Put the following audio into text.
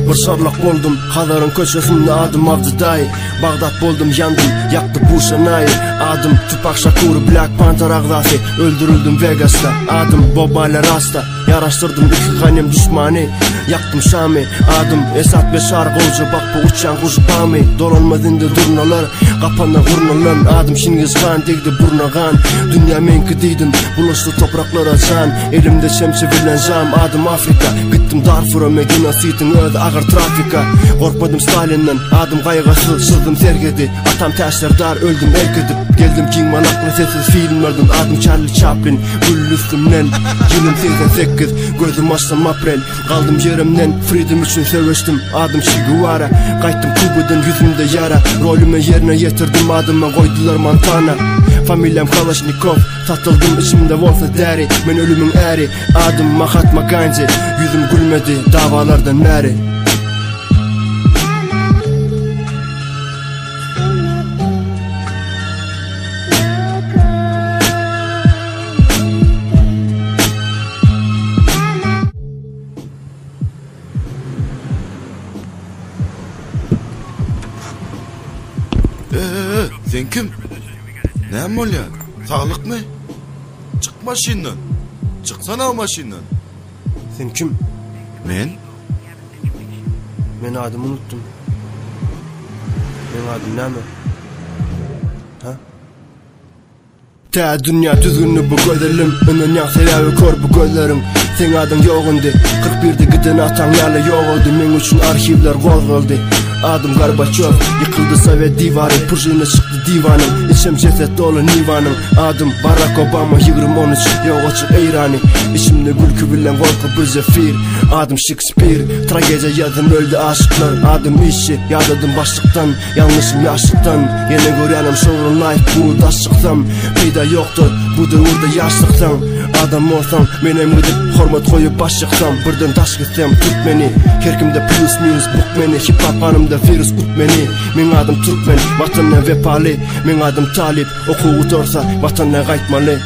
Bir şarlak boldum Hadarın köşesinde adım Avcıday. Bagdat boldum yandım yaktı bu şanayı. Adım Tupac Shakur Black Panther ağzası. Öldürüldüm Vegas'ta adım Bobale Rasta. Yaraştırdım iki ganem düşmanı. Yaktım Şam'ı adım Esat Beşar Golcu bak bu uçan kuş pami. Dolanmaz indi durnalar kapana kurnalan. Adım Şingiz Khan degdi burnagan. Dünya menki deydin buluştu topraklara can. Elimde şemsi bilen jam adım Afrika. Gittim Darfur'a Medina City'nin öde ağır trafika. Korkmadım Stalin'den adım kaygası. Sızdım sergedi atam taşlardar öldüm erkedip. Geldim Kingman aklı sessiz filmlerden adım Charlie Chaplin. Gül üstümden yılım 88 gözüm açsam April. Kaldım yerimden freedom için seviştim adım Che Guevara. Kayttım Kuba'dan yüzümde yara. Rolümü yerine getirdim adıma koydular Montana. Familyam Kalashnikov satıldım içimde olsa deri. Men ölümün eri adım Mahatma Gandhi. Yüzüm gülmedi davalardan beri. Sen kim? Ne ol ya? Sağlık mı? Çık maşinden. Çıksana o maşinden. Sen kim? Ben adımı unuttum. Benim adım ne mi? Ha? Ta dünya düzgünlü bu gözlerim. Önden yaksayla kor bu gözlerim. Sen adın yok indi 41'de giden atan yerle yok oldu. Men üçün arşivler qolgoldu. Adım Gorbachev yıkıldı Sovet divarı. Pırjığına çıktı divanım. İçim ceset dolu nivanım. Adım Barack Obama 2013 yok açık eyrani. İçimde gülkü bilen korku bir zefir. Adım Shakespeare tragedi yazdım öldü aşıklar. Adım işi yadadım başlıktan. Yanlışım yaşlıktan. Yine göryanım şovrun life bu daşlıktan. Peyda yoktur bu devirde yaşlıktan. Adam olsam menem gidip hormat koyup baş çıksam. Birden taş gitsem tut beni. Herkimde plus minus buk beni. Hip hop anımda virüs ut beni. Men adım Türkmen vatanına vefali. Men adım Talip okuğu dorsa vatanına qaytmalı.